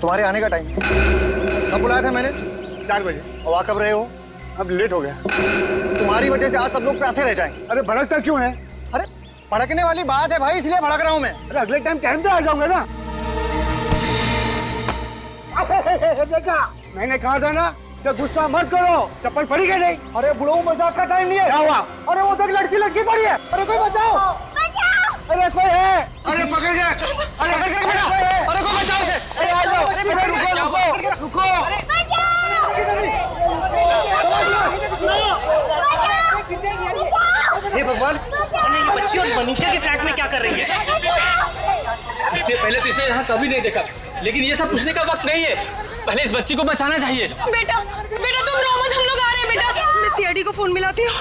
तुम्हारे आने का टाइम है। कब बुलाया था मैंने? 4 बजे। और आ कब रहे हो? अब लेट हो गया। तुम्हारी वजह से आज सब लोग प्यासे रह जाएंगे। अरे भड़कता क्यों है? अरे भड़कने वाली बात है भाई, इसलिए भड़क रहा हूँ मैं। अरे अगले टाइम पे आ जाऊंगा ना। देखा, मैंने कहा था ना कि गुस्सा मत करो। चप्पल पड़ी क्या नहीं? अरे बुढ़ो, मजाक का टाइम नहीं है। क्या हुआ? अरे वो तो लड़की पड़ी है। अरे कोई बचाओ। अरे कोई है? अरे पकड़ गया। अरे पकड़ के बेटा। अरे कोई बचाओ उसे। अरे आ जाओ। अरे रुको। हे भगवान, ये बच्ची और मनीषा के फ्लैट में क्या कर रही है? इससे पहले तो इसे यहाँ कभी नहीं देखा, लेकिन ये सब पूछने का वक्त नहीं है। पहले इस बच्ची को बचाना चाहिए। बेटा तुम रो मत, हम लोग आ रहे हैं बेटा। मैं सीआईडी को फोन मिलाती हूँ।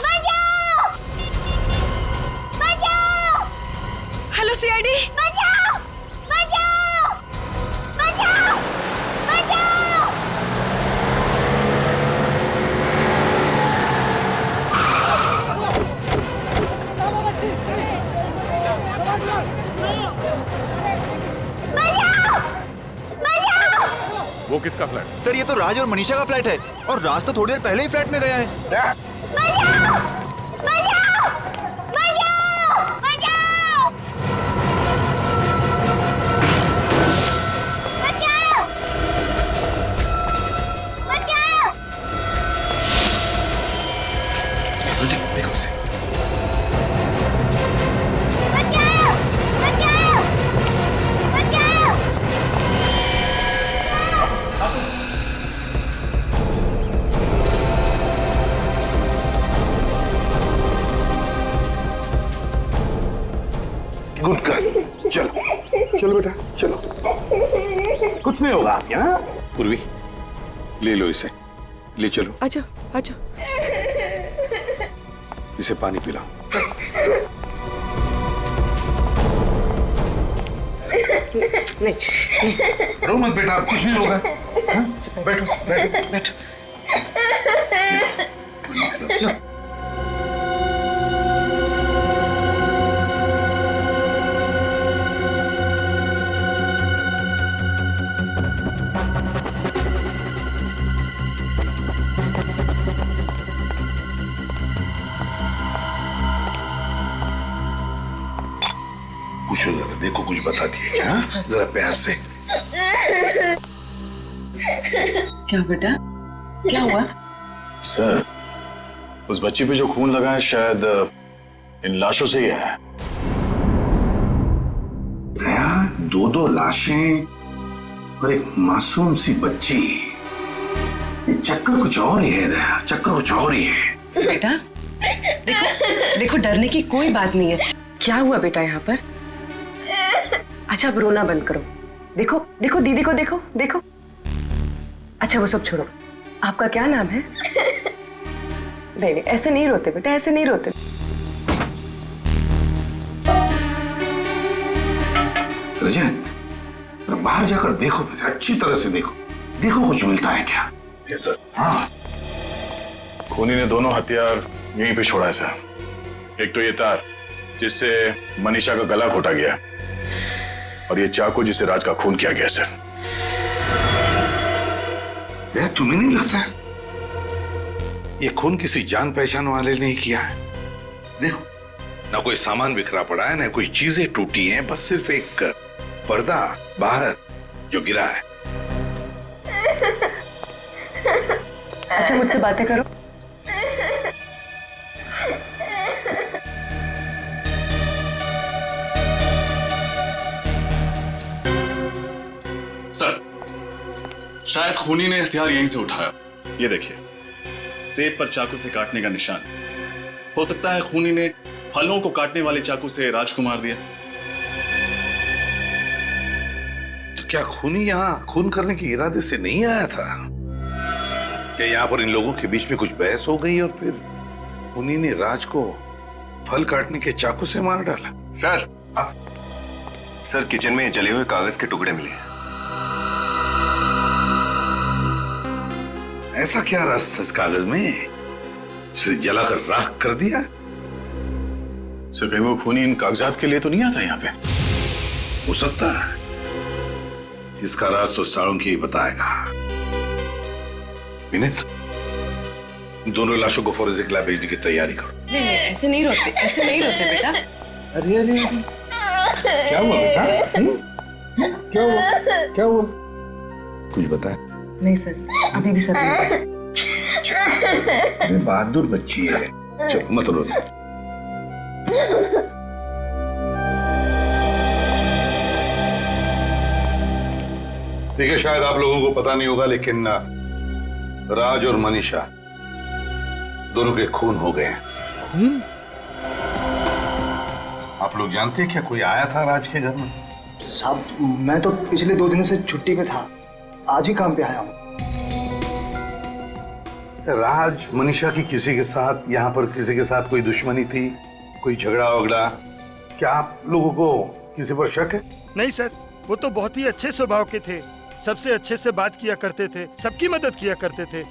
Hello CID. वो किसका फ्लैट? सर ये तो राज और मनीषा का फ्लैट है, और राज तो थोड़ी देर पहले ही फ्लैट में गया है। देखो उसे। गुड गर्ल, चलो चलो बेटा चलो, कुछ नहीं होगा आपके। हाँ पूर्वी, ले लो इसे, ले चलो। अच्छा इसे पानी पिलाओ। नहीं रो मत बेटा, कुछ नहीं होगा। बैठो। पूछो जरा, देखो कुछ बता दिए क्या? हाँ? जरा प्यार से। क्या बेटा, क्या हुआ? सर, उस बच्ची पे जो खून लगा है शायद इन लाशों से ही है। दया, 2 लाशें और एक मासूम सी बच्ची। ये चक्कर कुछ और ही है दया, चक्कर कुछ और ही है। बेटा देखो डरने की कोई बात नहीं है। क्या हुआ बेटा यहाँ पर? अच्छा अब रोना बंद करो। देखो दीदी को देखो। अच्छा वो सब छोड़ो, आपका क्या नाम है? नहीं ऐसे नहीं रोते बेटा, ऐसे नहीं रोते। रजत, बाहर जाकर देखो, अच्छी तरह से देखो कुछ मिलता है क्या? Yes sir. हाँ खूनी ने दोनों हथियार यहीं पे छोड़ा है सर। एक तो ये तार जिससे मनीषा का गला घोटा गया, और ये चाकू जिससे राज का खून किया गया सर। दया, तुम्हें नहीं लगता ये खून किसी जान पहचान वाले ने किया है? देखो, ना कोई सामान बिखरा पड़ा है, ना कोई चीजें टूटी हैं, बस सिर्फ एक पर्दा बाहर जो गिरा है। अच्छा मुझसे बातें करो। सर, शायद खूनी ने हथियार यहीं से उठाया। ये देखिए, सेब पर चाकू से काटने का निशान। हो सकता है खूनी ने फलों को काटने वाले चाकू से राज को मार दिया। तो क्या खूनी यहाँ खून करने के इरादे से नहीं आया था? क्या यहाँ पर इन लोगों के बीच में कुछ बहस हो गई और फिर खूनी ने राज को फल काटने के चाकू से मार डाला? सर किचन में जले हुए कागज के टुकड़े मिले। ऐसा क्या रस था इस कागज में जिसे जलाकर राख कर दिया? सर, कहीं वो खूनी इन कागजात के लिए तो नहीं आता यहाँ पे? हो सकता है, इसका राज तो साळुंकी ही बताएगा। विनीत, दोनों लाशों को फोरेंसिक लैब भेजने की तैयारी करो। नहीं नहीं, ऐसे नहीं रोते, ऐसे नहीं रोते बेटा। अरे अरे क्या हुआ बेटा? क्या हुआ? क्या हुआ? कुछ बताए? नहीं सर, अभी भी सर नहीं। अरे बहादुर बच्ची है, चलो मत रो। देखिए, शायद आप लोगों को पता नहीं होगा, लेकिन राज और मनीषा दोनों के खून हो गए हैं। आप लोग जानते हैं क्या कोई आया था राज के घर में? साहब, मैं तो पिछले 2 दिनों से छुट्टी पे था, आज ही काम पे आया हूँ। राज मनीषा की किसी के साथ, यहाँ पर किसी के साथ कोई दुश्मनी थी, कोई झगड़ा वगड़ा? क्या आप लोगों को किसी पर शक है? नहीं सर, वो तो बहुत ही अच्छे स्वभाव के थे, सबसे अच्छे से बात किया करते थे, सबकी मदद किया करते थे,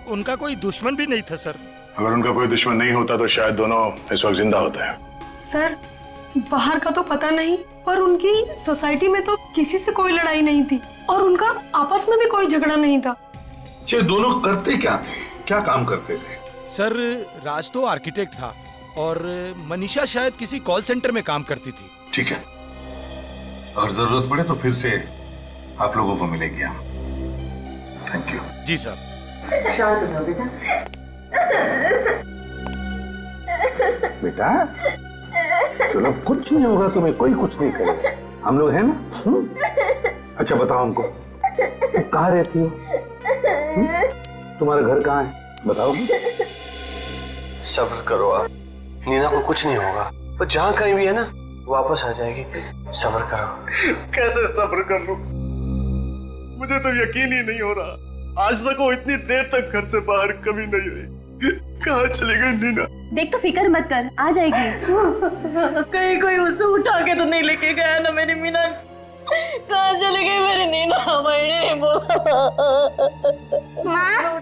उनका कोई दुश्मन भी नहीं था सर। अगर उनका कोई दुश्मन नहीं होता तो शायद दोनों इस वक्त जिंदा होते हैं। सर, बाहर का तो पता नहीं, पर उनकी सोसाइटी में तो किसी से कोई लड़ाई नहीं थी और उनका आपस में भी कोई झगड़ा नहीं था। ये दोनों करते क्या थे, क्या काम करते थे? सर, राज तो आर्किटेक्ट था और मनीषा शायद किसी कॉल सेंटर में काम करती थी। ठीक है, अगर जरूरत पड़े तो फिर से आप लोगों को मिलेगी हम। Thank you. जी सर। बेटा चलो, कुछ नहीं होगा तुम्हें, कोई कुछ नहीं करेगा, हम लोग हैं ना। अच्छा बताओ हमको, तुम कहाँ रहती हो? तुम्हारा घर कहाँ है, बताओ। सब्र करो आप, नीना को कुछ नहीं होगा, वो जहाँ कहीं भी है ना वापस आ जाएगी, सब्र करो। कैसे सब्र कर लूं? मुझे तो यकीन ही नहीं हो रहा, आज तक वो इतनी देर तक घर से बाहर कभी नहीं रही। कहाँ चली गई नीना? देख, तो फिक्र मत कर, आ जाएगी। कहीं कोई उसे उठा के तो नहीं लेके गया ना मेरी मीना? कहाँ चली गई मेरी नीना? मैंने बोला। माँ,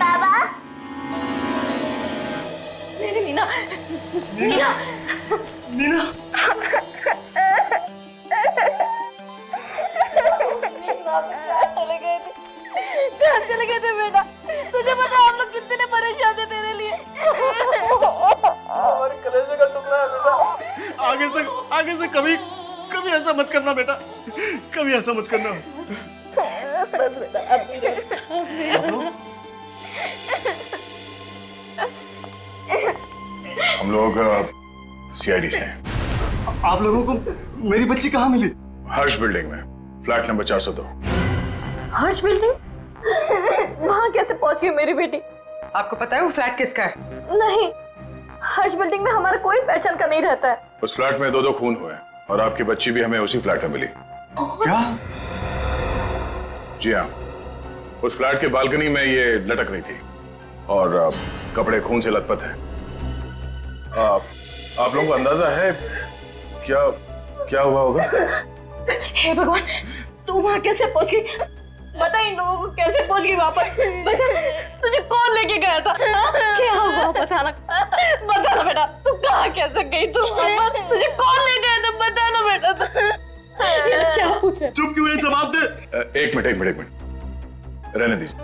बाबा, मेरी नीना, नीना, नीना, कहाँ चले गए थे बेटा? तुझे पता हम लोग कितने परेशान थे तेरे लिए। हमारे कलेजे का टुकड़ा है बेटा। आगे से कभी ऐसा मत करना बेटा, कभी ऐसा मत करना। बस बेटा, अब हम लोग सीआईडी से हैं। आप लोगों को मेरी बच्ची कहाँ मिली? हर्ष बिल्डिंग में, फ्लैट नंबर 402। हर्ष बिल्डिंग? वहाँ कैसे पहुँच गई मेरी बेटी? आपको पता है वो फ्लैट किसका है? नहीं, हर्ष बिल्डिंग में हमारा कोई पहचान का नहीं रहता है। उस फ्लैट में 2 खून हुए और आपकी बच्ची भी हमें उसी फ्लैट में मिली। क्या? जी हाँ, उस फ्लैट के बालकनी में ये लटक रही थी और कपड़े खून से लथपथ हैं। आप लोगों को अंदाजा है क्या हुआ होगा? हे भगवान, तू वहाँ कैसे पहुँच गई? बता इन लोगों को कैसे पहुँच गई वहाँ पर? बता, तुझे कौन लेके गया था? क्या हुआ बताना, बता ना बेटा, तू कहाँ कैसे गई? तू तुझे कौन ले गया था? बता ना बेटा। ये क्या पूछे? चुप क्यों है? जवाब दे। एक मिनट रहने दीजिए।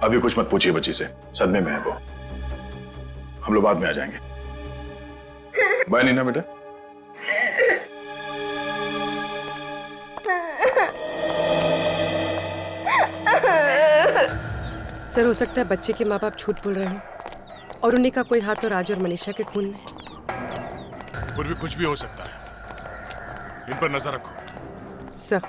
अभी कुछ मत पूछिए बच्ची से, सदमे में है वो, हम लोग बाद में आ जाएंगे। बाय नीना बेटा। सर, हो सकता है बच्चे के माँ बाप झूठ बोल रहे हैं और उन्हीं का कोई हाथ तो राज और मनीषा के खून में। फिर भी कुछ भी हो सकता है, इन पर नजर रखो। सर,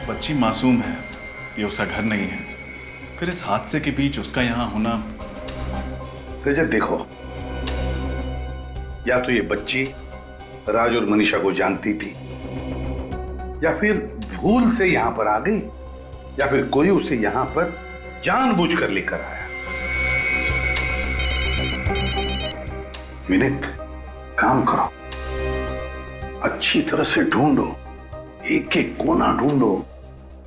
बच्ची मासूम है, ये उसका घर नहीं है, फिर इस हादसे के बीच उसका यहां होना। तेजब देखो, या तो ये बच्ची राज और मनीषा को जानती थी, या फिर भूल से यहां पर आ गई, या फिर कोई उसे यहां पर जानबूझकर लेकर आया। विनीत, काम करो, अच्छी तरह से ढूंढो, एक एक कोना ढूंढो,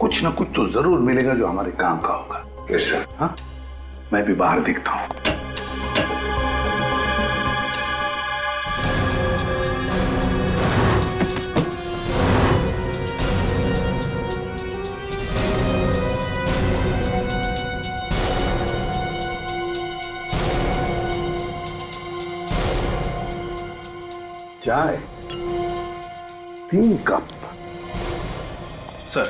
कुछ ना कुछ तो जरूर मिलेगा जो हमारे काम का होगा। Yes sir. हाँ, मैं भी बाहर देखता हूं। चाय 3 कप। सर,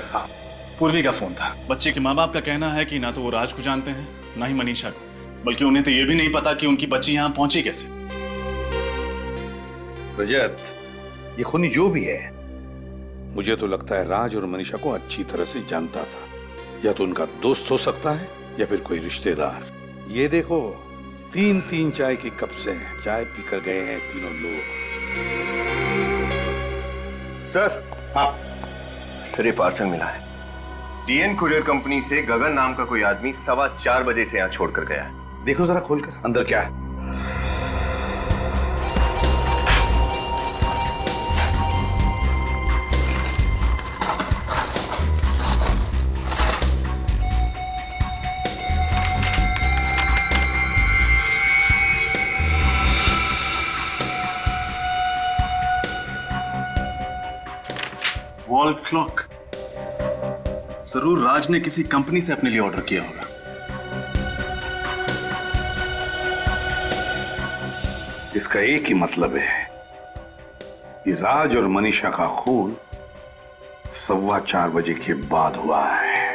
पूर्वी का फोन था। बच्चे के माँ बाप का कहना है कि ना तो वो राज को जानते हैं ना ही मनीषा को, बल्कि उन्हें तो ये भी नहीं पता कि उनकी बच्ची यहाँ पहुंची कैसे। रजत, ये खूनी जो भी है, मुझे तो लगता है राज और मनीषा को अच्छी तरह से जानता था। या तो उनका दोस्त हो सकता है या फिर कोई रिश्तेदार। ये देखो, 3-3 चाय के कप से चाय पीकर गए हैं तीनों लोग। सर। हाँ सर, ये पार्सल मिला है। डीएन कुरियर कंपनी से गगन नाम का कोई आदमी 4:15 बजे से यहाँ छोड़कर गया है। देखो जरा खोलकर, अंदर क्या है। Wall clock. जरूर राज ने किसी कंपनी से अपने लिए ऑर्डर किया होगा। इसका एक ही मतलब है कि राज और मनीषा का खून 4:15 बजे के बाद हुआ है।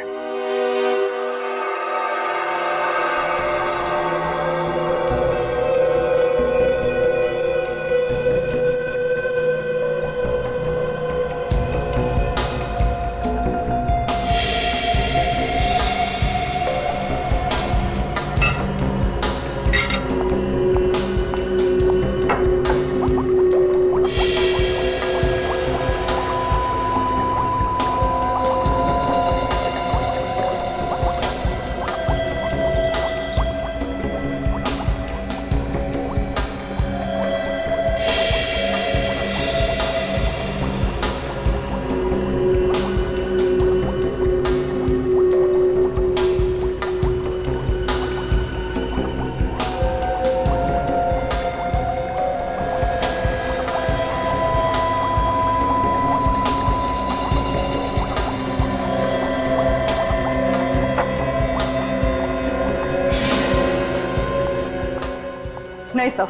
नहीं सर,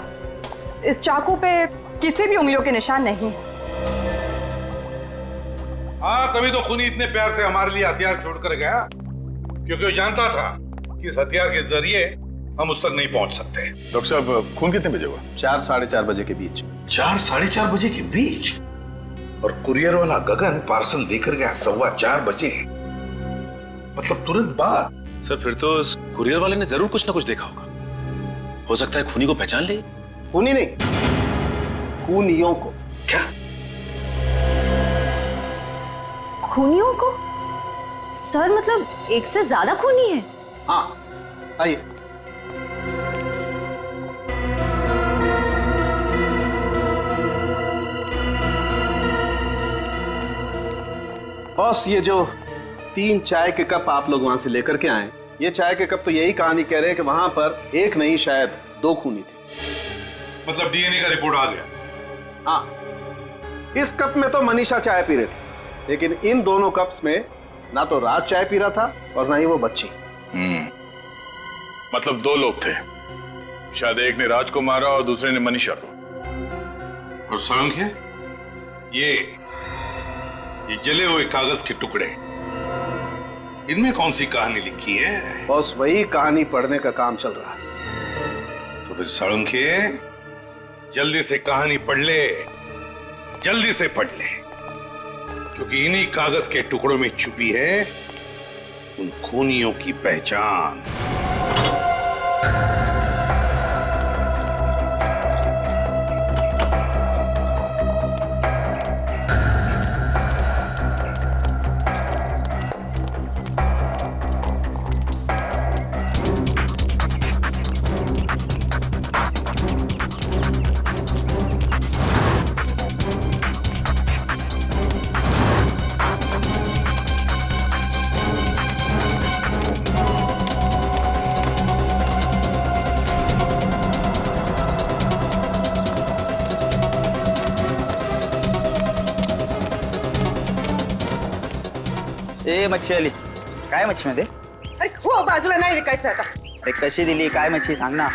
इस चाकू पे किसी भी उंगलियों के निशान नहीं। हाँ, तभी तो खूनी इतने प्यार से हमारे लिए हथियार छोड़कर गया, क्योंकि वो जानता था कि इस हथियार के जरिए हम उस तक नहीं पहुंच सकते। डॉक्टर साहब, खून कितने बजे हुआ? 4-4:30 बजे के बीच। 4-4:30 बजे के बीच? और कुरियर वाला गगन पार्सल देकर गया 4:15 बजे, मतलब तुरंत बाद। सर, फिर तो उस कुरियर वाले ने जरूर कुछ ना कुछ देखा होगा। हो सकता है खूनी को पहचान ले। खूनी नहीं, खूनियों को। क्या? खूनियों को? सर, मतलब एक से ज्यादा खूनी है? हाँ, आइए। बॉस, ये जो 3 चाय के कप आप लोग वहां से लेकर के आए, ये चाय के कप तो यही कहानी कह रहे हैं कि वहां पर एक नहीं शायद 2 खूनी थे। मतलब डीएनए का रिपोर्ट आ गया? हाँ, इस कप में तो मनीषा चाय पी रही थी, लेकिन इन दोनों कप्स में ना तो राज चाय पी रहा था और ना ही वो बच्ची। मतलब 2 लोग थे, शायद एक ने राज को मारा और दूसरे ने मनीषा को। और सड़ंग, ये जले हुए कागज के टुकड़े, इनमें कौन सी कहानी लिखी है? बॉस, वही कहानी पढ़ने का काम चल रहा है। तो फिर सड़ंगे, जल्दी से कहानी पढ़ ले, जल्दी से पढ़ ले, क्योंकि इन्हीं कागज के टुकड़ों में छुपी है उन खूनियों की पहचान। ए मच्छी आली, काय मच्छी मध्ये? अरे हो बाजूला नाही विकायचं आता. अरे कशी दिली, काय मच्छी सांग ना.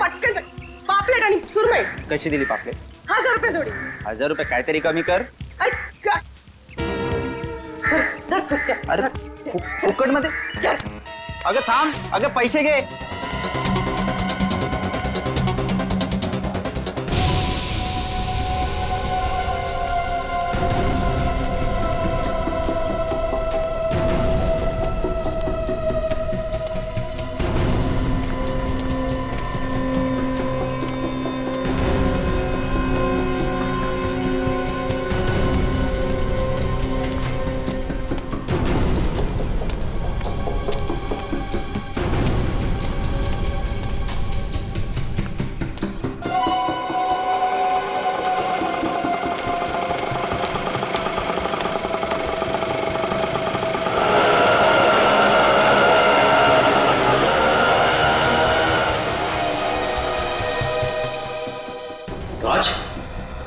पटकन पापलेट आणि सुरमई. कशी दिली पापलेट? 1000 रुपये जोडी. 1000 रुपये, काहीतरी कमी कर. अरे फुकट मध्ये. अगं थांब, अगं पैसे घे.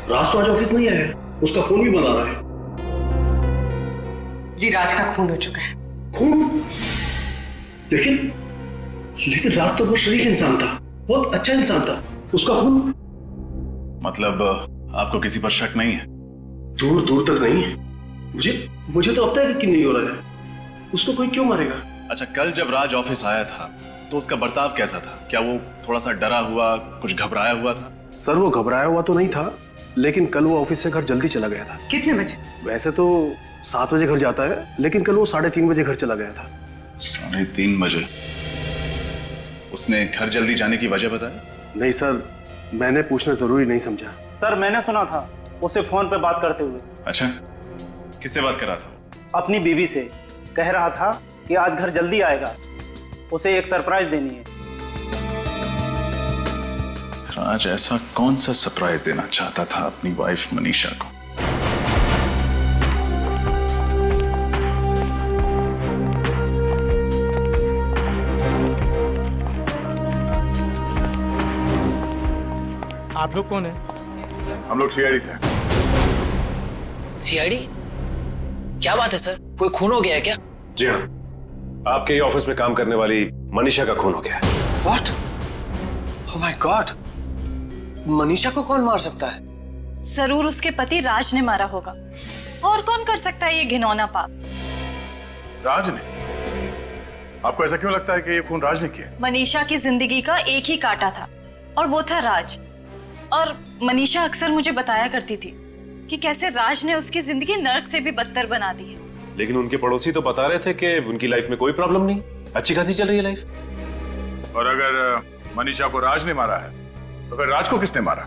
राज तो आज ऑफिस नहीं आया, उसका फोन भी बंद आ रहा है. जी राज का खून हो चुका है. खून? लेकिन राज तो बहुत शरीफ इंसान था, बहुत अच्छा इंसान था. उसका खून? मतलब आपको किसी पर शक नहीं है? दूर दूर तक नहीं है. मुझे तो अब तक यकीन नहीं हो रहा है. उसको कोई क्यों मारेगा? अच्छा, कल जब राज ऑफिस आया था तो उसका बर्ताव कैसा था? क्या वो थोड़ा सा डरा हुआ, कुछ घबराया हुआ था? सर वो घबराया हुआ तो नहीं था, लेकिन कल वो ऑफिस से घर जल्दी चला गया था. कितने बजे? वैसे तो 7 बजे घर जाता है, लेकिन कल वो 3:30 बजे घर चला गया था. 3:30 बजे? उसने घर जल्दी जाने की वजह बताई? नहीं सर, मैंने पूछना जरूरी नहीं समझा. सर मैंने सुना था उसे फोन पे बात करते हुए. अच्छा, किससे बात कर रहा था? अपनी बीवी से. कह रहा था कि आज घर जल्दी आएगा, उसे एक सरप्राइज देनी है. राज ऐसा कौन सा सरप्राइज देना चाहता था अपनी वाइफ मनीषा को? आप लोग कौन है? हम लोग सीआईडी से. सीआईडी? क्या बात है सर, कोई खून हो गया है क्या? जी हाँ, आपके ही ऑफिस में काम करने वाली मनीषा का खून हो गया है. What? Oh my God! Manisha को कौन मार सकता है? जरूर उसके पति राज ने मारा होगा. और कौन कर सकता है ये घिनौना पाप? राज ने? आपको ऐसा क्यों लगता है कि ये खून राज ने किया? मनीषा की जिंदगी का एक ही कांटा था और वो था राज. और मनीषा अक्सर मुझे बताया करती थी कि कैसे राज ने उसकी जिंदगी नर्क से भी बदतर बना दी है. लेकिन उनके पड़ोसी तो बता रहे थे कि उनकी लाइफ में कोई प्रॉब्लम नहीं, अच्छी खासी चल रही है लाइफ. और अगर मनीषा को राज ने मारा है तो फिर राज को किसने मारा?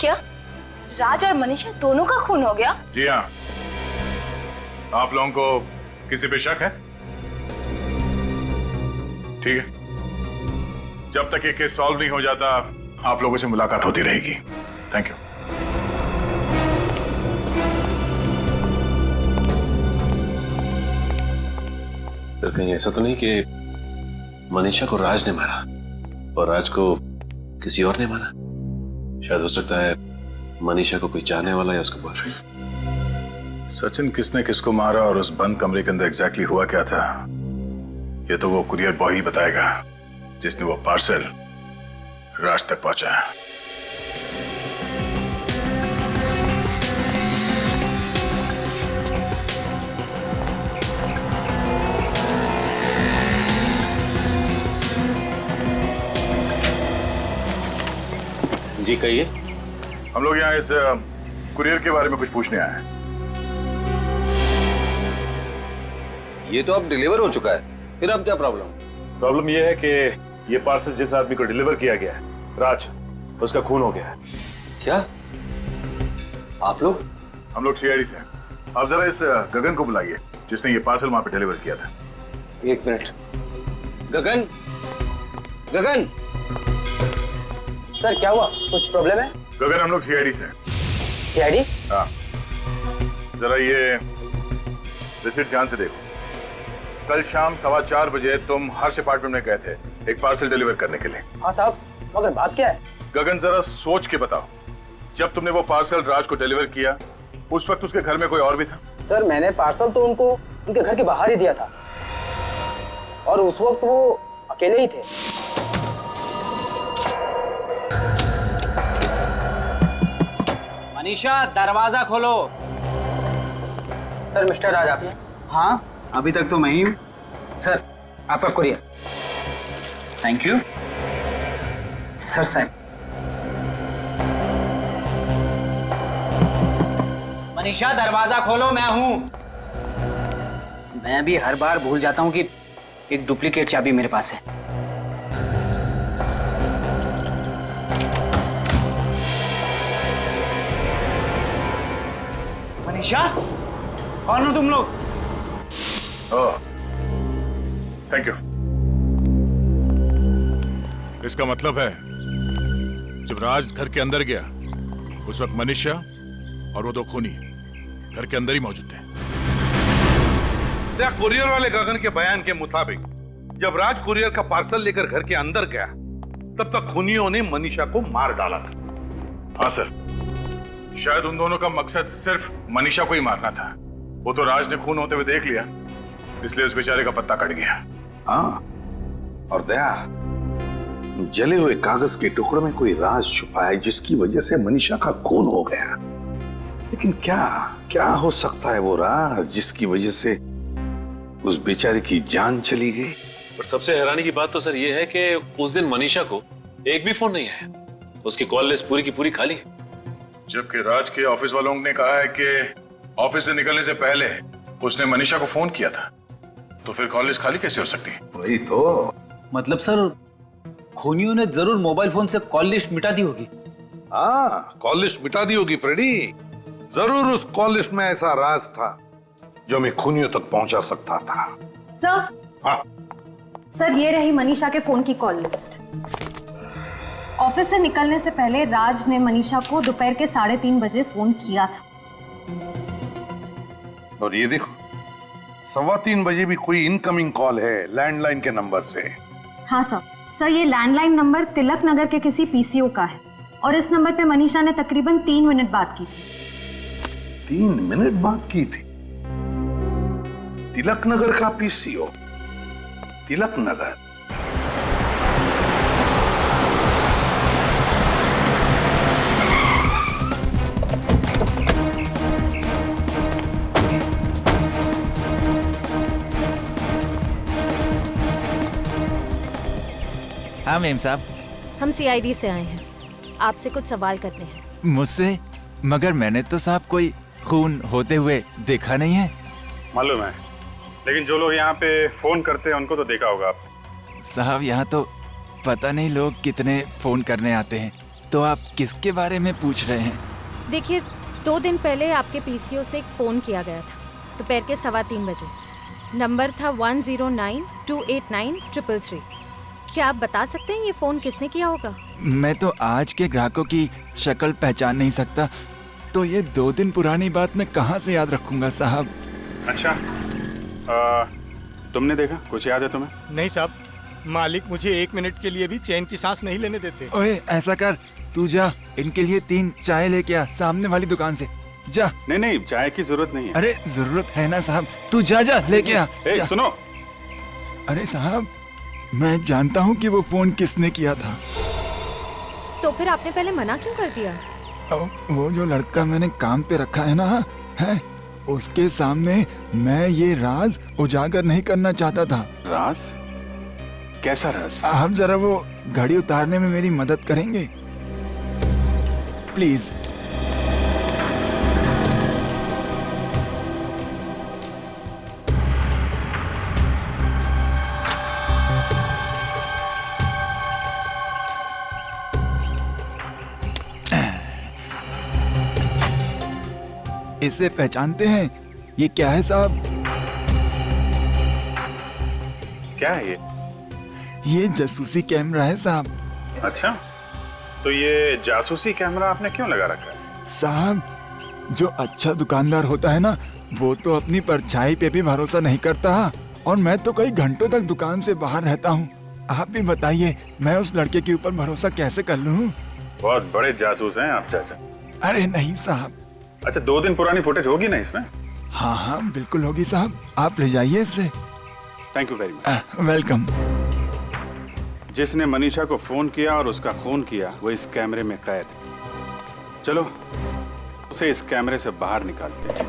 क्या राज और मनीषा दोनों का खून हो गया? जी हाँ. आप लोगों को किसी पे शक है? ठीक है, जब तक ये केस सॉल्व नहीं हो जाता आप लोगों से मुलाकात होती रहेगी. Thank you. फिर कहीं ऐसा तो नहीं कि मनीषा को राज ने मारा और राज को किसी और ने मारा? शायद हो सकता है मनीषा को कोई चाहने वाला या उसका बॉयफ्रेंड. सचिन किसने किसको मारा और उस बंद कमरे के अंदर एग्जैक्टली हुआ क्या था, ये तो वो कुरियर बॉय ही बताएगा जिसने वो पार्सल राज तक पहुंचाया. जी कहिए. हम लोग यहाँ इस कुरियर के बारे में कुछ पूछने आए हैं. ये तो अब डिलीवर हो चुका है, फिर अब क्या प्रॉब्लम? प्रॉब्लम ये है कि ये पार्सल जिस आदमी को डिलीवर किया गया है, राज, उसका खून हो गया है. क्या? आप लोग? हम लोग सीआईडी से. आप जरा इस गगन को बुलाइए जिसने ये पार्सल वहां पे डिलीवर किया था. 1 मिनट. गगन, गगन. सर क्या हुआ, कुछ प्रॉब्लम है? गगन हम लोग सीआईडी से. सीआईडी? हाँ. जरा ये रिसीट ध्यान से देखो. कल शाम 4:15 बजे तुम हर्ष अपार्टमेंट में गए थे एक पार्सल डिलीवर करने के लिए. हाँ साहब, मगर बात क्या है? गगन जरा सोच के बताओ, जब तुमने वो पार्सल राज को डिलीवर किया उस वक्त उसके घर में कोई और भी था? सर मैंने पार्सल तो उनको उनके घर के बाहर ही दिया था और उस वक्त वो अकेले ही थे। मनीषा दरवाजा खोलो। सर मिस्टर राज आपने? हाँ अभी तक तो मैं ही हूँ। सर आपका कुरियर। थैंक यू सर साहब। मनीषा दरवाजा खोलो, मैं हूँ। मैं भी हर बार भूल जाता हूँ कि एक डुप्लीकेट चाबी मेरे पास है। मनीषा कौन हो तुम लोग? Thank you. इसका मतलब है जब राज घर के अंदर गया उस वक्त मनीषा और वो दो खूनी घर के अंदर ही मौजूद थे। कुरियर वाले गगन के बयान के मुताबिक जब राज कुरियर का पार्सल लेकर घर के अंदर गया तब तक खूनियों ने मनीषा को मार डाला था। हाँ सर, शायद उन दोनों का मकसद सिर्फ मनीषा को ही मारना था। वो तो राज ने खून होते हुए देख लिया, इसलिए उस बेचारे का पत्ता कट गया। हाँ, और दया जले हुए कागज के टुकड़े में कोई राज छुपा है जिसकी वजह से मनीषा का खून हो गया। लेकिन क्या क्या हो सकता है वो राज जिसकी वजह से उस बेचारे की जान चली गई? पर सबसे हैरानी की बात तो सर ये है कि उस दिन मनीषा को एक भी फोन नहीं आया। उसकी कॉल लिस्ट पूरी की पूरी खाली है। जबकि राज के ऑफिस वालों ने कहा है कि ऑफिस से निकलने से पहले उसने मनीषा को फोन किया था, तो फिर कॉल लिस्ट खाली कैसे हो सकती है? वही तो मतलब सर खूनियों ने जरूर मोबाइल फोन से कॉल लिस्ट मिटा दी होगी। हाँ, कॉल लिस्ट मिटा दी होगी फ्रेडी। जरूर उस कॉल लिस्ट में ऐसा राज था जो मैं खूनियों तक पहुंचा सकता था। सर। हाँ सर ये रही मनीषा के फोन की कॉल लिस्ट। ऑफिस से निकलने से पहले राज ने मनीषा को दोपहर के 3:30 बजे फोन किया था। और ये देखो 3:15 बजे भी कोई इनकमिंग कॉल है लैंडलाइन के नंबर से। हाँ सर। सर ये लैंडलाइन नंबर तिलक नगर के किसी पीसीओ का है और इस नंबर पे मनीषा ने तकरीबन 3 मिनट बात की थी। 3 मिनट बात की थी? तिलक नगर का पीसीओ? तिलक नगर? हाँ मेम साहब। हम सीआईडी से आए हैं, आपसे कुछ सवाल करने हैं। मुझसे? मगर मैंने तो साहब कोई खून होते हुए देखा नहीं है। मालूम है, लेकिन जो लोग यहाँ पे फोन करते हैं उनको तो देखा होगा आपने। साहब यहाँ तो पता नहीं लोग कितने फोन करने आते हैं, तो आप किसके बारे में पूछ रहे हैं? देखिए 2 दिन पहले आपके पीसीओ से एक फोन किया गया था दोपहर के 3:15 बजे। नंबर था 10928933। क्या आप बता सकते हैं ये फोन किसने किया होगा? मैं तो आज के ग्राहकों की शक्ल पहचान नहीं सकता, तो ये 2 दिन पुरानी बात मैं कहाँ से याद रखूंगा साहब। अच्छा, तुमने देखा? कुछ याद है तुम्हें? नहीं साहब, मालिक मुझे 1 मिनट के लिए भी चैन की सांस नहीं लेने देते। ओए ऐसा कर, तू जा इनके लिए 3 चाय लेके आ सामने वाली दुकान से। जा। नहीं नहीं, चाय की जरूरत नहीं है। अरे जरूरत है ना साहब, तू जा जा लेके आ। सुनो। अरे साहब मैं जानता हूँ कि वो फोन किसने किया था। तो फिर आपने पहले मना क्यों कर दिया? वो जो लड़का मैंने काम पे रखा है ना, है उसके सामने मैं ये राज उजागर नहीं करना चाहता था। राज? कैसा राज? आप जरा वो घड़ी उतारने में मेरी मदद करेंगे प्लीज? इसे पहचानते हैं? ये क्या है साहब? क्या है ये? ये जासूसी कैमरा है साहब। अच्छा, तो ये जासूसी कैमरा आपने क्यों लगा रखा है? साहब जो अच्छा दुकानदार होता है ना, वो तो अपनी परछाई पे भी भरोसा नहीं करता, और मैं तो कई घंटों तक दुकान से बाहर रहता हूँ। आप भी बताइए मैं उस लड़के के ऊपर भरोसा कैसे कर लूँ? बहुत बड़े जासूस हैं आप चाचा। अरे नहीं साहब। अच्छा 2 दिन पुरानी फुटेज होगी ना इसमें? हाँ हाँ बिल्कुल होगी साहब, आप ले जाइए इसे। Thank you very much. Welcome. जिसने मनीषा को फोन किया और उसका खून किया वो इस कैमरे में कैद है। चलो उसे इस कैमरे से बाहर निकालते हैं।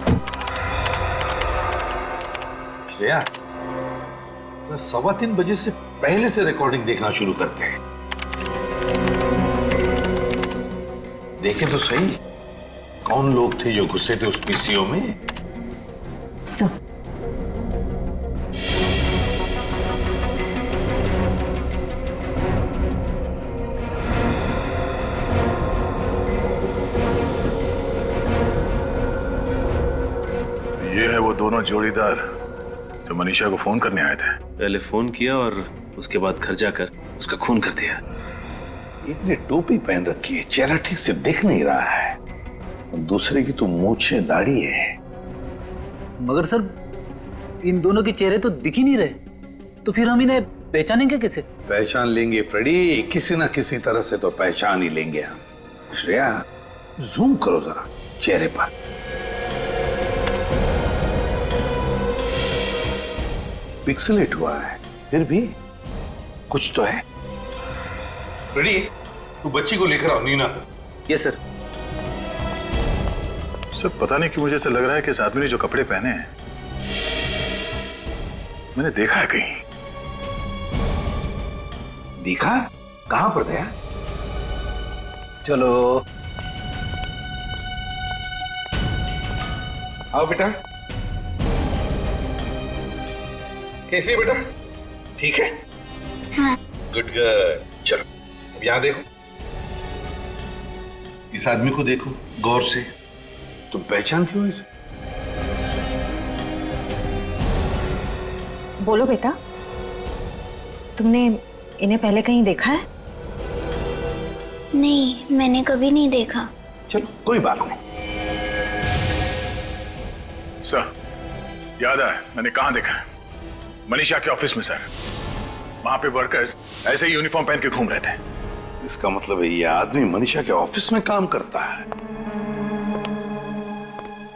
श्रेया, 3:15 बजे से पहले से रिकॉर्डिंग देखना शुरू करते हैं। देखें तो सही, कौन लोग थे जो घुसे थे उस पीसीओ में? सब ये है वो दोनों जोड़ीदार जो मनीषा को फोन करने आए थे। पहले फोन किया और उसके बाद घर जाकर उसका खून कर दिया। एक ने टोपी पहन रखी है, चेहरा ठीक से दिख नहीं रहा है, दूसरे की तो मूछे दाढ़ी है। मगर सर इन दोनों के चेहरे तो दिख ही नहीं रहे, तो फिर हम इन्हें पहचानेंगे कैसे? पहचान लेंगे फ्रेडी, किसी ना किसी तरह से तो पहचान ही लेंगे हम। श्रेया, जूम करो जरा चेहरे पर। पिक्सेलेट हुआ है, फिर भी कुछ तो है। फ्रेडी, तू बच्ची को लेकर आओ नीना को। Yes sir. सब पता नहीं क्यों मुझे ऐसा लग रहा है कि इस आदमी ने जो कपड़े पहने हैं मैंने देखा है कहीं। देखा? कहां पर गया? चलो आओ बेटा। कैसी है बेटा? ठीक है? हाँ। Good girl. चलो अब यहां देखो, इस आदमी को देखो गौर से। तुम पहचानती हो इसे? बोलो बेटा, तुमने इन्हें पहले कहीं देखा है? नहीं, मैंने कभी नहीं देखा। चलो कोई बात नहीं। सर, याद आया मैंने कहां देखा है? मनीषा के ऑफिस में सर। वहां पे वर्कर्स ऐसे ही यूनिफॉर्म पहन के घूम रहे थे। इसका मतलब है ये आदमी मनीषा के ऑफिस में काम करता है।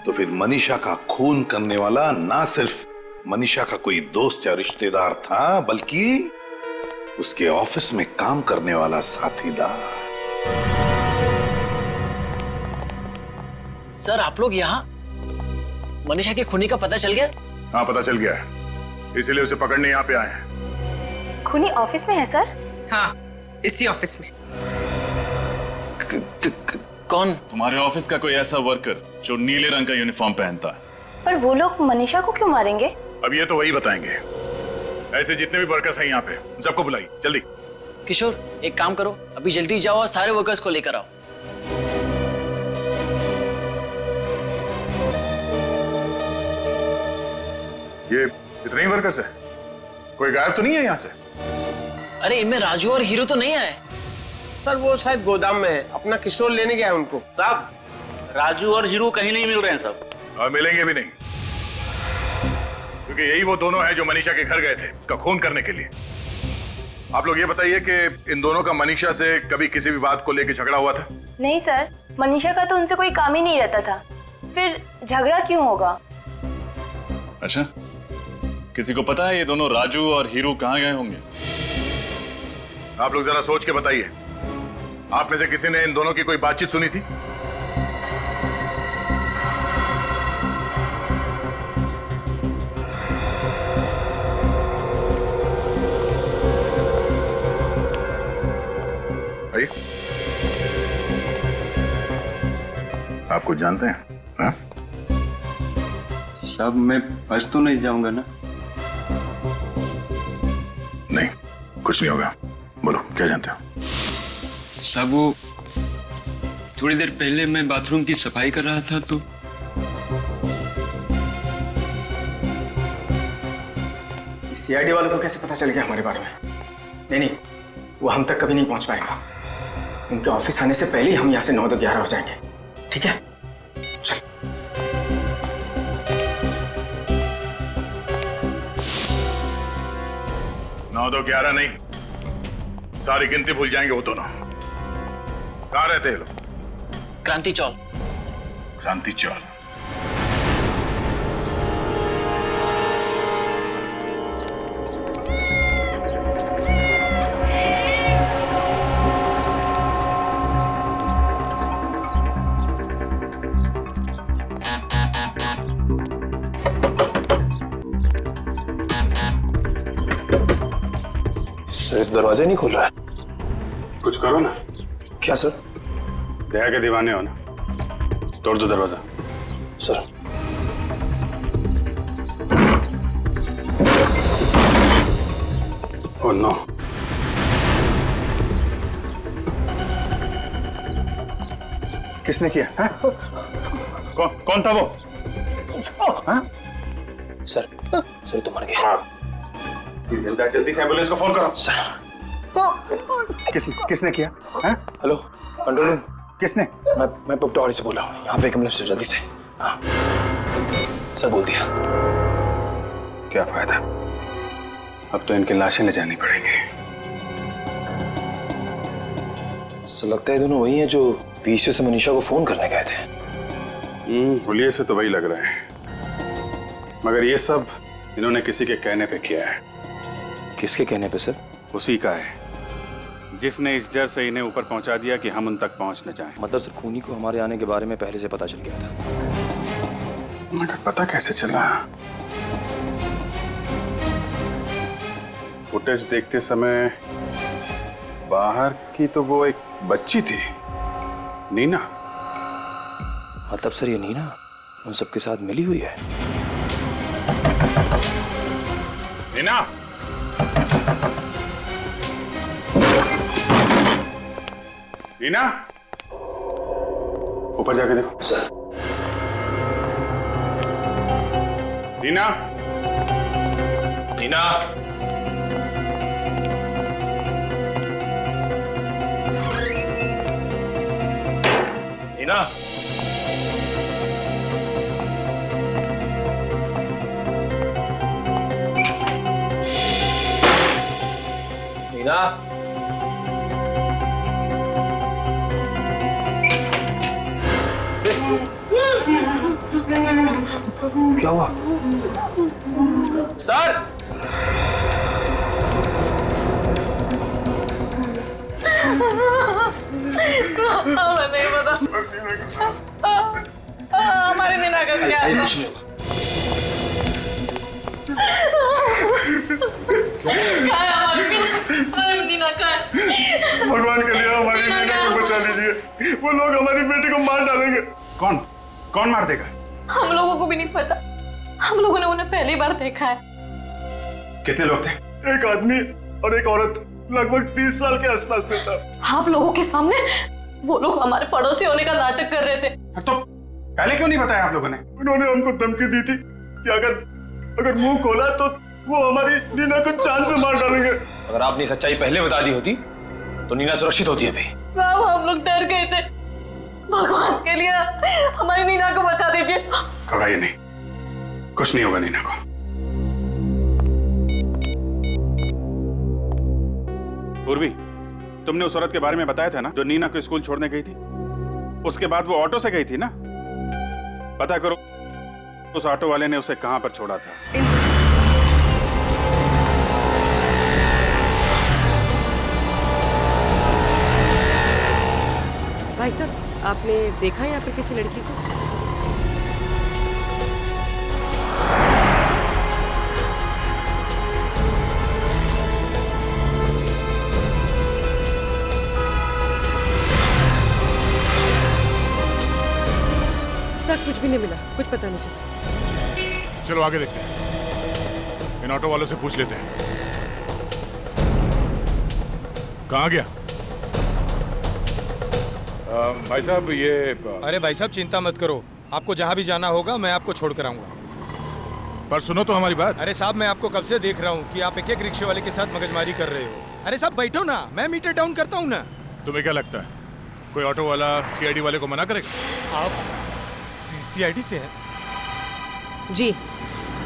तो फिर मनीषा का खून करने वाला ना सिर्फ मनीषा का कोई दोस्त या रिश्तेदार था, बल्कि उसके ऑफिस में काम करने वाला साथीदार। सर आप लोग यहाँ? मनीषा के खूनी का पता चल गया? हाँ पता चल गया है, इसीलिए उसे पकड़ने यहाँ पे आए हैं। खूनी ऑफिस में है सर? हाँ, इसी ऑफिस में। कौन? तुम्हारे ऑफिस का कोई ऐसा वर्कर जो नीले रंग का यूनिफॉर्म पहनता है। पर वो लोग मनीषा को क्यों मारेंगे? अब ये तो वही बताएंगे। ऐसे जितने भी वर्कर्स हैं यहाँ पे सबको बुलाइए जल्दी। किशोर एक काम करो, अभी जल्दी जाओ और सारे वर्कर्स को लेकर आओ। ये इतने ही वर्कर्स हैं? कोई गायब तो नहीं है यहाँ से? अरे इनमें राजू और हीरो तो नहीं आए? सर वो शायद गोदाम में है, अपना किशोर लेने गया है उनको। साहब राजू और हीरो कहीं नहीं मिल रहे हैं साहब। और मिलेंगे भी नहीं, क्योंकि यही वो दोनों हैं जो मनीषा के घर गए थे उसका खून करने के लिए। आप लोग ये बताइए कि इन दोनों का मनीषा से कभी किसी भी बात को लेकर झगड़ा हुआ था? नहीं सर, मनीषा का तो उनसे कोई काम ही नहीं रहता था, फिर झगड़ा क्यों होगा? अच्छा, किसी को पता है ये दोनों राजू और हीरो कहाँ गए होंगे? आप लोग जरा सोच के बताइए, आप में से किसी ने इन दोनों की कोई बातचीत सुनी थी? आइए। आप कुछ जानते हैं? हाँ? साहब मैं फंस तो नहीं जाऊंगा ना? नहीं, कुछ नहीं होगा। बोलो क्या जानते हो? साहब वो थोड़ी देर पहले मैं बाथरूम की सफाई कर रहा था तो सीआईडी वालों को कैसे पता चल गया हमारे बारे में? नहीं, वो हम तक कभी नहीं पहुंच पाएगा। उनके ऑफिस आने से पहले ही हम यहाँ से 9-11 हो जाएंगे। ठीक है, चल। नौ 11 नहीं, सारी गिनती भूल जाएंगे वो दोनों। कहाँ रहते हैं लोग? क्रांति चौल। क्रांति चौल? दरवाजा नहीं खोल रहा है। कुछ करो ना। क्या सर? दया के दीवाने हो ना, तोड़ दो दरवाजा। सर। Oh no. किसने किया? कौन था वो? सर, सर तो मर गया। जिंदा, जल्दी से एम्बुलेंस को फोन करो। किसने किया? Hello, control room. किसने? मैं पपटवाड़ी से बोल रहा हूँ। यहाँ पे एक एम्बुलेंस जल्दी से। हाँ सर, बोल दिया। क्या फायदा, अब तो इनकी लाशें ले जानी पड़ेंगी। सर लगता है दोनों वही हैं जो पीछे से मनीषा को फोन करने गए थे। हुलिये से तो वही लग रहा है, मगर ये सब इन्होंने किसी के कहने पे किया है। किसके कहने पे सर? उसी का है जिसने इस जर से इन्हें ऊपर पहुंचा दिया कि हम उन तक पहुंच न जाएं। मतलब सर खूनी को हमारे आने के बारे में पहले से पता चल गया था। मगर पता कैसे चला? फुटेज देखते समय बाहर की तो वो एक बच्ची थी, नीना। मतलब सर ये नीना उन सबके साथ मिली हुई है? नीना, नीना, ऊपर जाके देखो। सर। नीना, नीना, नीना, नीना, क्या हुआ? सर, हमें नहीं पता हमारी नीना का क्या है? कुछ नहीं क्या है हमारी नीना का? भगवान के लिए हमारी नीना को बचा लीजिए, वो लोग हमारी बेटी को मार डालेंगे। कौन मार देगा? हम लोगों को भी नहीं पता, हम लोगों ने उन्हें पहली बार देखा है। कितने लोग थे? एक आदमी और एक औरत, लगभग 30 साल के आसपास थे साहब। आप लोगों के सामने वो लोग हमारे पड़ोसी होने का नाटक कर रहे थे। तो पहले क्यों नहीं बताया आप लोगों ने? उन्होंने हमको धमकी दी थी कि अगर मुंह खोला तो वो हमारी नीना को जान से मार डालेंगे। अगर आपने सच्चाई पहले बता दी होती तो नीना सुरक्षित होती अभी। साहब हम लोग डर गए थे, भगवान के लिए हमारी नीना को बचा दीजिए। घबराइए नहीं, कुछ नहीं होगा नीना को। पूर्वी, तुमने उस औरत के बारे में बताया था ना जो नीना को स्कूल छोड़ने गई थी? उसके बाद वो ऑटो से गई थी ना? पता करो उस ऑटो वाले ने उसे कहां पर छोड़ा था। भाई साहब, आपने देखा यहाँ पर किसी लड़की को? सर कुछ भी नहीं मिला, कुछ पता नहीं चला। चलो आगे देखते हैं, इन ऑटो वालों से पूछ लेते हैं। कहाँ गया? भाई साहब ये अरे भाई साहब चिंता मत करो, आपको जहाँ भी जाना होगा मैं आपको छोड़ कर आऊंगा। पर सुनो तो हमारी बात। अरे साहब मैं आपको कब से देख रहा हूँ कि आप एक रिक्शे वाले के साथ मगजमारी कर रहे हो। अरे साहब बैठो ना, मैं मीटर डाउन करता हूँ ना। तुम्हें क्या लगता है कोई ऑटो वाला सीआईडी वाले को मना करेगा? आप सीआईडी से हैं? जी,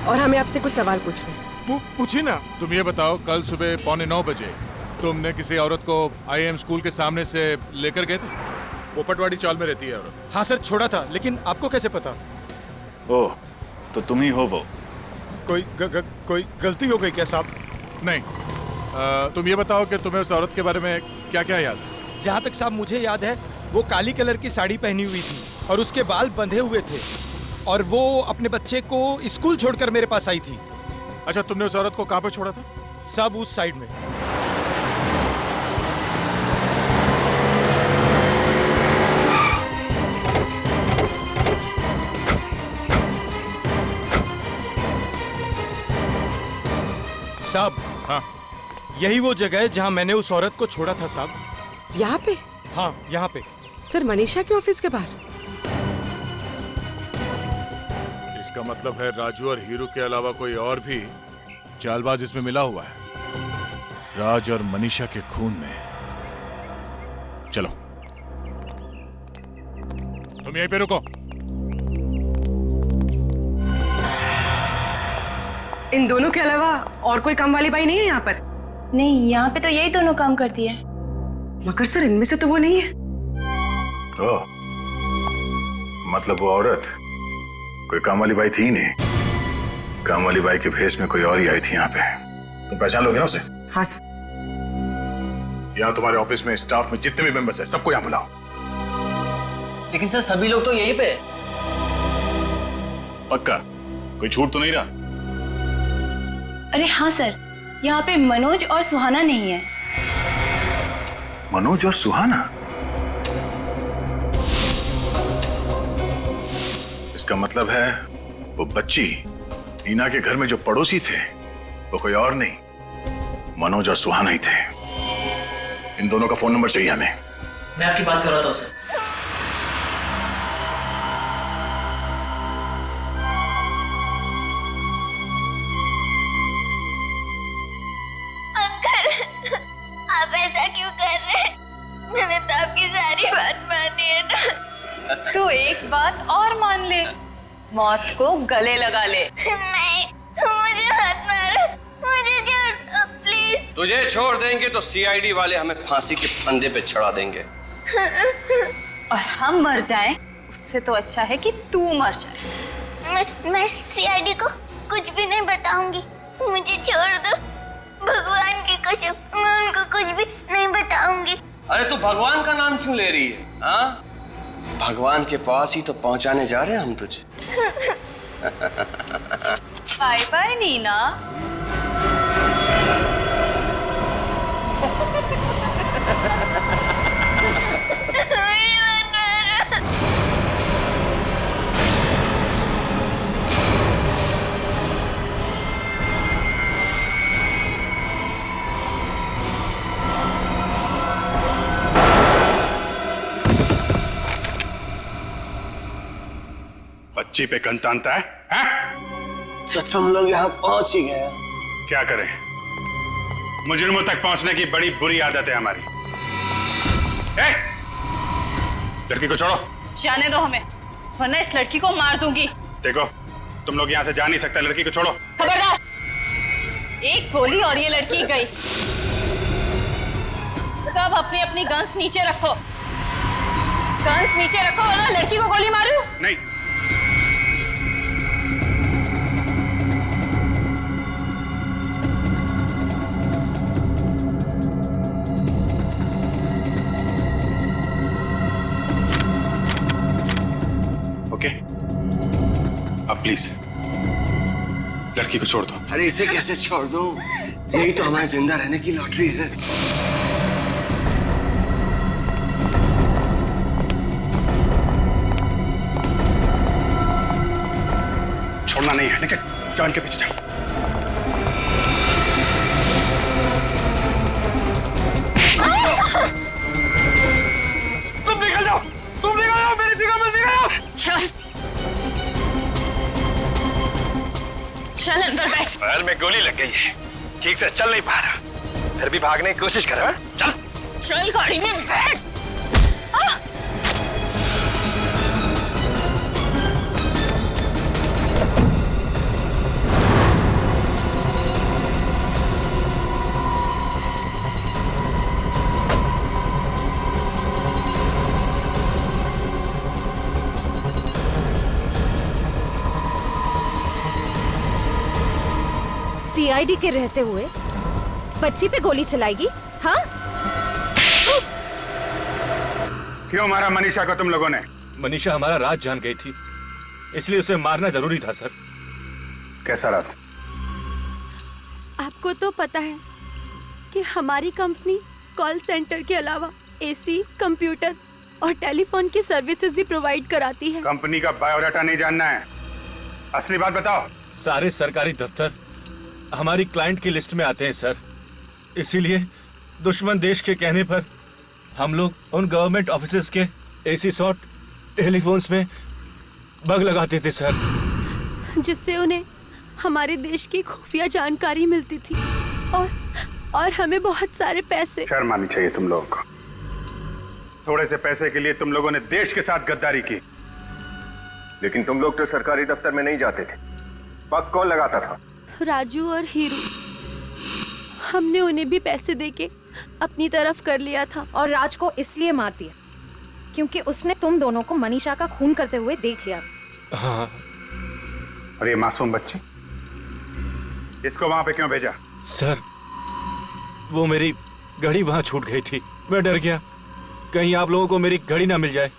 और हमें आपसे कुछ सवाल पूछने। पूछिए ना। तुम ये बताओ, कल सुबह 8:45 बजे तुमने किसी औरत को IIM स्कूल के सामने से लेकर गए थे? वो पटवाड़ी चाल में रहती है औरत। हाँ सर छोड़ा था, लेकिन आपको कैसे पता? ओह, तो तुम ही हो वो। कोई गलती हो गई क्या साहब? नहीं, तुम ये बताओ कि तुम्हें उस औरत के बारे में क्या क्या याद है? जहाँ तक साहब मुझे याद है वो काली कलर की साड़ी पहनी हुई थी और उसके बाल बंधे हुए थे और वो अपने बच्चे को स्कूल छोड़कर मेरे पास आई थी। अच्छा, तुमने उस औरत को कहाँ पे छोड़ा था? सब उस साइड में। साहब, हाँ, यही वो जगह है जहाँ मैंने उस औरत को छोड़ा था साहब। यहाँ पे? हाँ, यहाँ पे। सर, मनीषा के ऑफिस के बाहर? इसका मतलब है राजू और हीरू के अलावा कोई और भी चालबाज इसमें मिला हुआ है, राज और मनीषा के खून में। चलो तुम यहीं पे रुको। इन दोनों के अलावा और कोई काम वाली बाई नहीं है यहाँ पर? नहीं, यहाँ पे तो यही दोनों काम करती है। मगर सर, इनमें से तो वो नहीं है। ओह, मतलब वो औरत कोई काम वाली बाई थी ही नहीं। काम वाली बाई के भेष में कोई और ही आई थी यहाँ पे। तुम पहचान लोगे ना उसे? हाँ सर। यहाँ तुम्हारे ऑफिस में स्टाफ में जितने भी मेंबर्स हैं सबको यहाँ बुलाओ। लेकिन सर सभी लोग तो यहीं पे। पक्का कोई छूट तो नहीं रहा? अरे हाँ सर, यहाँ पे मनोज और सुहाना नहीं है। मनोज और सुहाना? इसका मतलब है वो बच्ची नीना के घर में जो पड़ोसी थे वो कोई और नहीं, मनोज और सुहाना ही थे। इन दोनों का फोन नंबर चाहिए हमें। मैं आपकी बात कर रहा था उससे। अंकल, आप ऐसा क्यों कर रहे हैं? मैंने तो आपकी सारी बात मानी है ना। तो एक बात और मान ले, मौत को गले लगा ले। नहीं, मुझे मत मारो, मुझे छोड़ दो प्लीज। तुझे छोड़ देंगे तो सीआईडी वाले हमें फांसी के फंदे पे चढ़ा देंगे। और हम मर जाएं, उससे तो अच्छा है कि तू मर जाए। मैं सीआईडी को कुछ भी नहीं बताऊंगी, मुझे छोड़ दो। भगवान की कसम, मैं उनको कुछ भी नहीं बताऊंगी। अरे तू भगवान का नाम क्यों ले रही है? हाँ, भगवान के पास ही तो पहुंचाने जा रहे हैं हम तुझे। Bye bye Nina. बच्ची पे गन तानता है? तो तुम लोग यहाँ पहुंच ही गए। क्या करें, मुजरिमों तक पहुंचने की बड़ी बुरी आदत है हमारी। लड़की को छोड़ो। जाने दो हमें, वरना इस लड़की को मार दूंगी। देखो, तुम लोग यहाँ से जा नहीं सकते, लड़की को छोड़ो। खबरदार, एक गोली और ये लड़की गई। सब अपनी अपनी गन्स नीचे रखो, गन्स नीचे रखो, वरना लड़की को गोली मारूं। नहीं। ओके, अब प्लीज लड़की को छोड़ दो। अरे इसे कैसे छोड़ दूं? यही तो हमारे जिंदा रहने की लॉटरी है। छोड़ना नहीं है, लेकिन जान के पीछे जाओ। तुम निकल जाओ, तुम निकल जाओ, मेरी जगह में निकल जाओ। चल अंदर बैठ। पैर में गोली लग गई है, ठीक से चल नहीं पा रहा, फिर भी भागने की कोशिश कर रहा है। चल चल गाड़ी में बैठ। सीआईडी के रहते हुए बच्ची पे गोली चलाएगी? हाँ? क्यों मारा मनीषा को तुम लोगों ने? मनीषा हमारा राज जान गई थी, इसलिए उसे मारना जरूरी था सर। कैसा राज? आपको तो पता है कि हमारी कंपनी कॉल सेंटर के अलावा एसी, कंप्यूटर और टेलीफोन की सर्विसेज भी प्रोवाइड कराती है। कंपनी का बायोडाटा नहीं जानना है, असली बात बताओ। सारे सरकारी दफ्तर हमारी क्लाइंट की लिस्ट में आते हैं सर। इसीलिए दुश्मन देश के कहने पर हम लोग उन गवर्नमेंट ऑफिसेज के एसी शॉट टेलीफोन्स में बग लगाते थे सर, जिससे उन्हें हमारे देश की खुफिया जानकारी मिलती थी और हमें बहुत सारे पैसे। शर्म आनी चाहिए तुम लोगों को। थोड़े से पैसे के लिए तुम लोगों ने देश के साथ गद्दारी की। लेकिन तुम लोग तो सरकारी दफ्तर में नहीं जाते थे, पग कौन लगाता था? राजू और हीरू। हमने उन्हें भी पैसे देके अपनी तरफ कर लिया था। और राज को इसलिए मार दिया क्योंकि उसने तुम दोनों को मनीषा का खून करते हुए देख लिया। हाँ। और ये मासूम बच्ची, इसको वहां पे क्यों भेजा? सर वो मेरी घड़ी वहां छूट गई थी, मैं डर गया कहीं आप लोगों को मेरी घड़ी ना मिल जाए,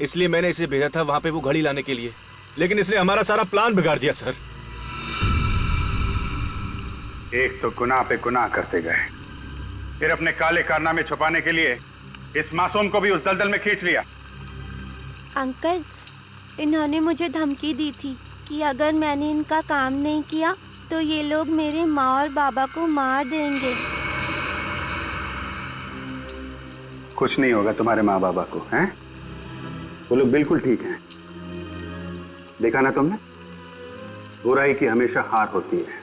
इसलिए मैंने इसे भेजा था वहां पे वो घड़ी लाने के लिए। लेकिन इसने हमारा सारा प्लान बिगाड़ दिया सर। एक तो गुनाह पे गुनाह करते गए, फिर अपने काले कारनामे छुपाने के लिए इस मासूम को भी उस दलदल में खींच लिया। अंकल, इन्होंने मुझे धमकी दी थी कि अगर मैंने इनका काम नहीं किया तो ये लोग मेरे माँ और बाबा को मार देंगे। कुछ नहीं होगा तुम्हारे माँ बाबा को, हैं? वो लोग बिल्कुल ठीक हैं। देखा ना तुमने, बुराई की हमेशा हार होती है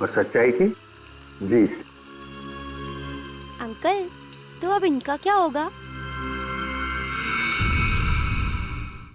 और सच्चाई की जीत। अंकल, तो अब इनका क्या होगा?